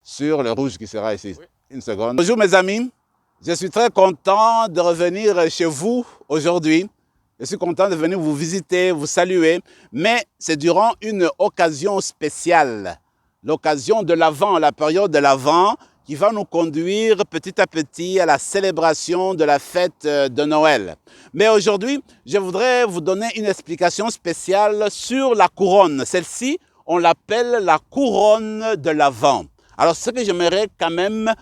sur le rouge qui sera ici. Oui. Une seconde. Bonjour mes amis, je suis très content de revenir chez vous aujourd'hui. Je suis content de venir vous visiter, vous saluer, mais c'est durant une occasion spéciale, l'occasion de l'Avent, la période de l'Avent, qui va nous conduire petit à petit à la célébration de la fête de Noël. Mais aujourd'hui, je voudrais vous donner une explication spéciale sur la couronne. Celle-ci, on l'appelle la couronne de l'Avent. Alors, ce que j'aimerais quand même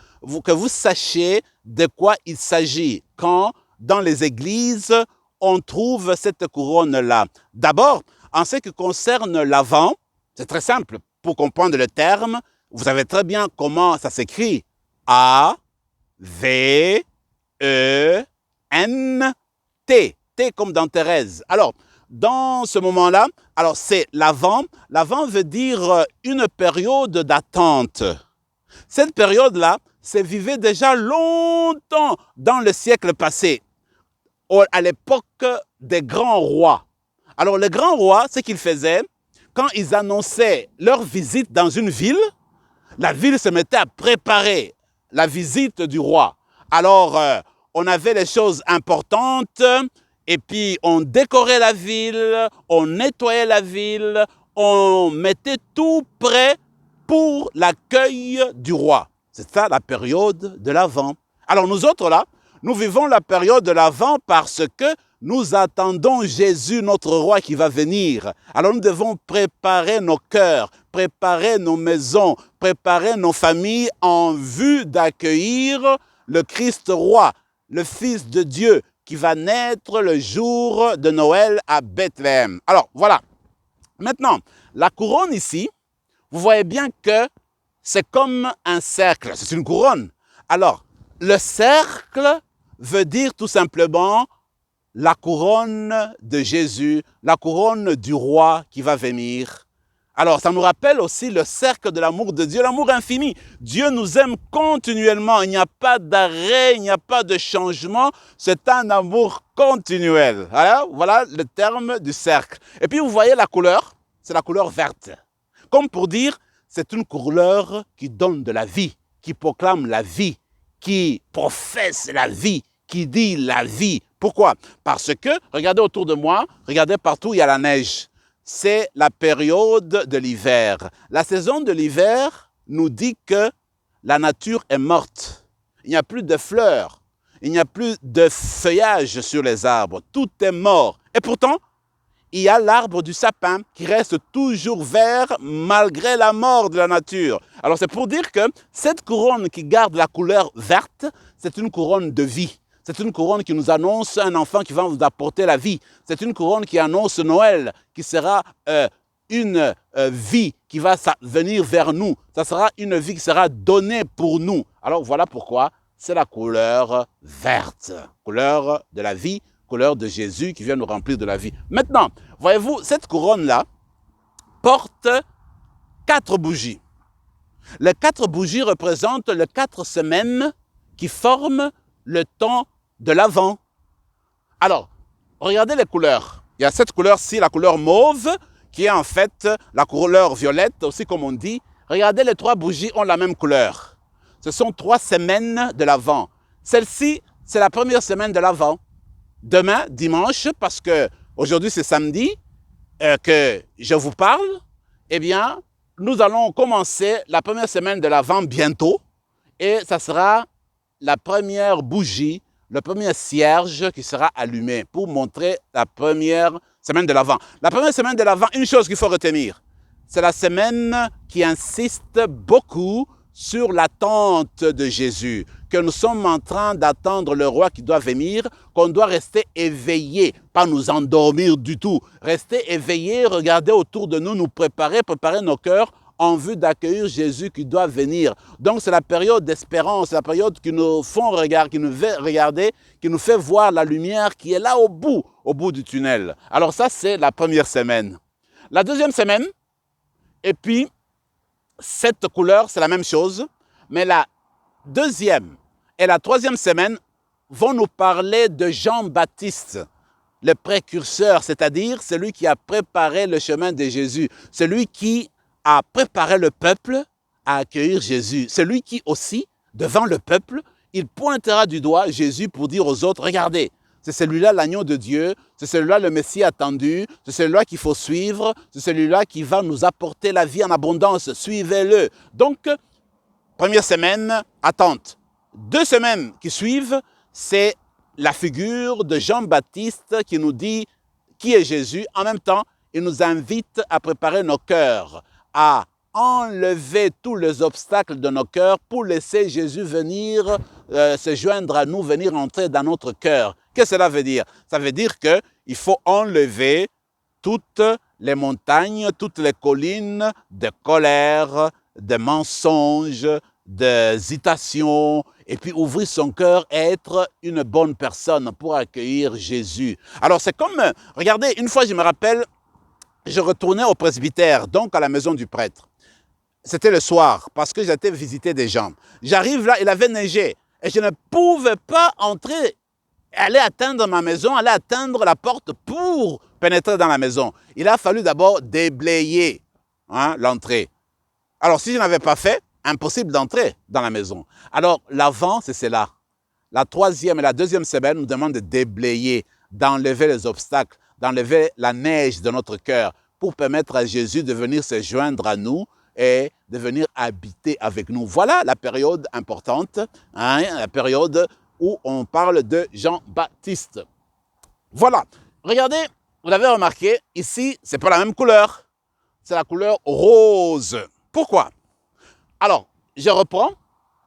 que vous sachiez de quoi il s'agit quand, dans les églises, on trouve cette couronne-là. D'abord, en ce qui concerne l'Avent, c'est très simple. Pour comprendre le terme, vous savez très bien comment ça s'écrit. A-V-E-N-T. T comme dans Thérèse. Alors, dans ce moment-là, alors c'est l'Avent. L'Avent veut dire une période d'attente. Cette période-là, se vivait déjà longtemps dans le siècle passé, à l'époque des grands rois. Alors, les grands rois, ce qu'ils faisaient, quand ils annonçaient leur visite dans une ville, la ville se mettait à préparer la visite du roi. Alors, on avait les choses importantes, et puis on décorait la ville, on nettoyait la ville, on mettait tout prêt pour l'accueil du roi. C'est ça la période de l'Avent. Alors nous autres là, nous vivons la période de l'Avent parce que nous attendons Jésus, notre roi qui va venir. Alors nous devons préparer nos cœurs, préparer nos maisons, préparer nos familles en vue d'accueillir le Christ roi, le Fils de Dieu qui va naître le jour de Noël à Bethléem. Alors voilà. Maintenant, la couronne ici, vous voyez bien que c'est comme un cercle, c'est une couronne. Alors, le cercle veut dire tout simplement la couronne de Jésus, la couronne du roi qui va venir. Alors, ça nous rappelle aussi le cercle de l'amour de Dieu, l'amour infini. Dieu nous aime continuellement, il n'y a pas d'arrêt, il n'y a pas de changement, c'est un amour continuel. Voilà le terme du cercle. Et puis, vous voyez la couleur, c'est la couleur verte. Comme pour dire, c'est une couleur qui donne de la vie, qui proclame la vie, qui professe la vie, qui dit la vie. Pourquoi? Parce que, regardez autour de moi, regardez partout, il y a la neige. C'est la période de l'hiver. La saison de l'hiver nous dit que la nature est morte. Il n'y a plus de fleurs, il n'y a plus de feuillage sur les arbres. Tout est mort. Et pourtant, il y a l'arbre du sapin qui reste toujours vert malgré la mort de la nature. Alors c'est pour dire que cette couronne qui garde la couleur verte, c'est une couronne de vie. C'est une couronne qui nous annonce un enfant qui va vous apporter la vie. C'est une couronne qui annonce Noël, qui sera une vie qui va venir vers nous. Ça sera une vie qui sera donnée pour nous. Alors voilà pourquoi c'est la couleur verte, couleur de la vie, couleur de Jésus qui vient nous remplir de la vie. Maintenant, voyez-vous, cette couronne-là porte 4 bougies. Les 4 bougies représentent les 4 semaines qui forment le temps de l'Avent. Alors, regardez les couleurs. Il y a cette couleur-ci, la couleur mauve, qui est en fait la couleur violette, aussi comme on dit. Regardez, les 3 bougies ont la même couleur. Ce sont 3 semaines de l'Avent. Celle-ci, c'est la première semaine de l'Avent. Demain, dimanche, parce que aujourd'hui c'est samedi que je vous parle, eh bien, nous allons commencer la première semaine de l'Avent bientôt et ça sera la première bougie, le premier cierge qui sera allumé pour montrer la première semaine de l'Avent. La première semaine de l'Avent, une chose qu'il faut retenir, c'est la semaine qui insiste beaucoup sur l'attente de Jésus, que nous sommes en train d'attendre le roi qui doit venir, qu'on doit rester éveillé, pas nous endormir du tout. Rester éveillé, regarder autour de nous, nous préparer nos cœurs en vue d'accueillir Jésus qui doit venir. Donc c'est la période d'espérance, la période qui nous font regarder, qui nous fait regarder, qui nous fait voir la lumière qui est là au bout du tunnel. Alors ça, c'est la première semaine. La deuxième semaine, et puis cette couleur, c'est la même chose, mais la deuxième et la troisième semaine vont nous parler de Jean-Baptiste, le précurseur, c'est-à-dire celui qui a préparé le chemin de Jésus, celui qui a préparé le peuple à accueillir Jésus. C'est lui qui aussi, devant le peuple, il pointera du doigt Jésus pour dire aux autres, regardez, c'est celui-là l'agneau de Dieu, c'est celui-là le Messie attendu, c'est celui-là qu'il faut suivre, c'est celui-là qui va nous apporter la vie en abondance, suivez-le. Donc, première semaine, attente. 2 semaines qui suivent, c'est la figure de Jean-Baptiste qui nous dit qui est Jésus. En même temps, il nous invite à préparer nos cœurs, à enlever tous les obstacles de nos cœurs pour laisser Jésus venir se joindre à nous, venir entrer dans notre cœur. Qu'est-ce que cela veut dire? Ça veut dire qu'il faut enlever toutes les montagnes, toutes les collines de colère, de mensonges, d'hésitation, et puis ouvrir son cœur et être une bonne personne pour accueillir Jésus. Alors c'est comme, regardez, une fois je me rappelle, je retournais au presbytère, donc à la maison du prêtre. C'était le soir, parce que j'étais visiter des gens. J'arrive là, il avait neigé, et je ne pouvais pas entrer, aller atteindre ma maison, aller atteindre la porte pour pénétrer dans la maison. Il a fallu d'abord déblayer l'entrée. Alors si je n'avais pas fait, impossible d'entrer dans la maison. Alors l'avant, c'est cela. La 3e et la 2e semaine nous demandent de déblayer, d'enlever les obstacles, d'enlever la neige de notre cœur pour permettre à Jésus de venir se joindre à nous et de venir habiter avec nous. Voilà la période importante, la période où on parle de Jean-Baptiste. Voilà, regardez, vous l'avez remarqué, ici, ce n'est pas la même couleur, c'est la couleur rose. Pourquoi? Alors, je reprends,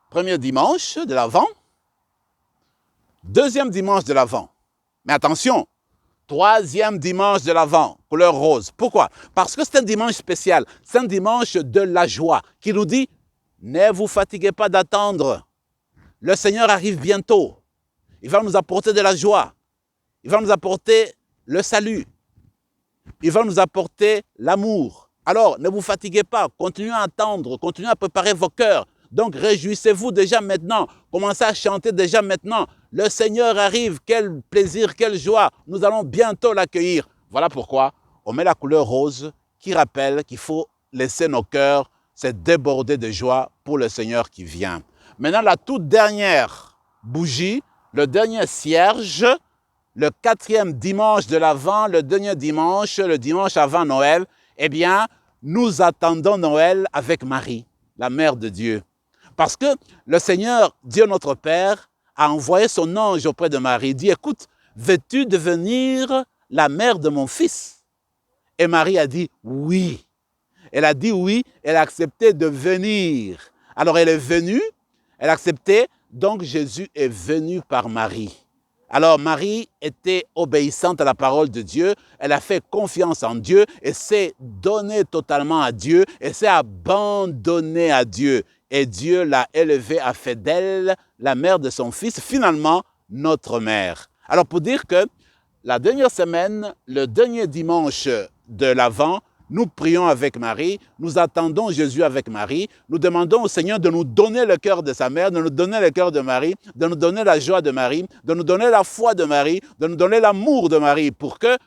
premier dimanche de l'Avent, deuxième dimanche de l'Avent. Mais attention, 3e dimanche de l'Avent, couleur rose. Pourquoi? Parce que c'est un dimanche spécial, c'est un dimanche de la joie qui nous dit, ne vous fatiguez pas d'attendre, le Seigneur arrive bientôt, il va nous apporter de la joie, il va nous apporter le salut, il va nous apporter l'amour. Alors, ne vous fatiguez pas, continuez à attendre, continuez à préparer vos cœurs. Donc, réjouissez-vous déjà maintenant, commencez à chanter déjà maintenant. Le Seigneur arrive, quel plaisir, quelle joie, nous allons bientôt l'accueillir. Voilà pourquoi on met la couleur rose qui rappelle qu'il faut laisser nos cœurs se déborder de joie pour le Seigneur qui vient. Maintenant, la toute dernière bougie, le dernier cierge, le 4e dimanche de l'Avent, le dernier dimanche, le dimanche avant Noël, eh bien, nous attendons Noël avec Marie, la mère de Dieu. Parce que le Seigneur, Dieu notre Père, a envoyé son ange auprès de Marie. Il dit, écoute, veux-tu devenir la mère de mon fils? Et Marie a dit oui. Elle a dit oui, elle a accepté de venir. Alors elle est venue, elle a accepté, donc Jésus est venu par Marie. Alors Marie était obéissante à la parole de Dieu, elle a fait confiance en Dieu et s'est donnée totalement à Dieu et s'est abandonnée à Dieu. Et Dieu l'a élevée, a fait d'elle la mère de son fils, finalement notre mère. Alors pour dire que la dernière semaine, le dernier dimanche de l'Avent, nous prions avec Marie, nous attendons Jésus avec Marie, nous demandons au Seigneur de nous donner le cœur de sa mère, de nous donner le cœur de Marie, de nous donner la joie de Marie, de nous donner la foi de Marie, de nous donner l'amour de Marie pour que,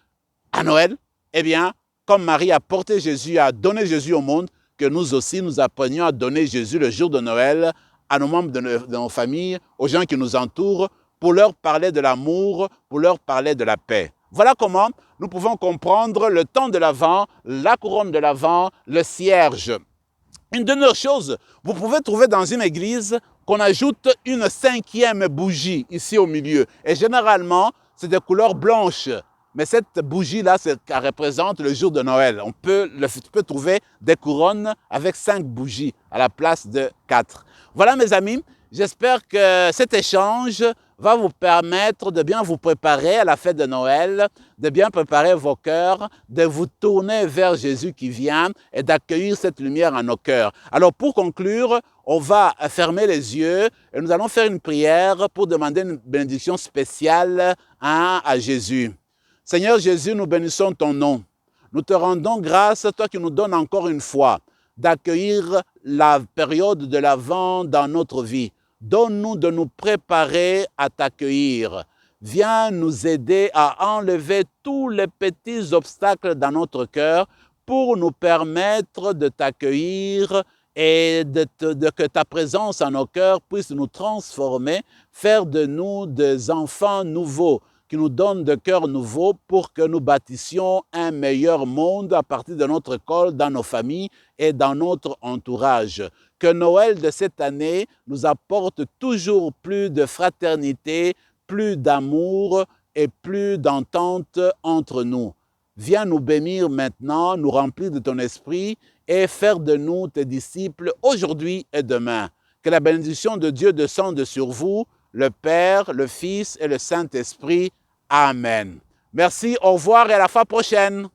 à Noël, eh bien, comme Marie a porté Jésus, a donné Jésus au monde, que nous aussi nous apprenions à donner Jésus le jour de Noël à nos membres de nos familles, aux gens qui nous entourent, pour leur parler de l'amour, pour leur parler de la paix. Voilà comment nous pouvons comprendre le temps de l'Avent, la couronne de l'Avent, le cierge. Une dernière chose, vous pouvez trouver dans une église qu'on ajoute une 5e bougie ici au milieu. Et généralement, c'est de couleur blanche. Mais cette bougie-là, elle représente le jour de Noël. On peut trouver des couronnes avec 5 bougies à la place de 4. Voilà mes amis, j'espère que cet échange va vous permettre de bien vous préparer à la fête de Noël, de bien préparer vos cœurs, de vous tourner vers Jésus qui vient et d'accueillir cette lumière en nos cœurs. Alors pour conclure, on va fermer les yeux et nous allons faire une prière pour demander une bénédiction spéciale à Jésus. Seigneur Jésus, nous bénissons ton nom. Nous te rendons grâce, toi qui nous donnes encore une fois d'accueillir la période de l'Avent dans notre vie. Donne-nous de nous préparer à t'accueillir. Viens nous aider à enlever tous les petits obstacles dans notre cœur pour nous permettre de t'accueillir et que ta présence en nos cœurs puisse nous transformer, faire de nous des enfants nouveaux, qui nous donne de cœurs nouveaux pour que nous bâtissions un meilleur monde à partir de notre école, dans nos familles et dans notre entourage. Que Noël de cette année nous apporte toujours plus de fraternité, plus d'amour et plus d'entente entre nous. Viens nous bénir maintenant, nous remplir de ton esprit et faire de nous tes disciples aujourd'hui et demain. Que la bénédiction de Dieu descende sur vous, le Père, le Fils et le Saint-Esprit. Amen. Merci, au revoir et à la fois prochaine.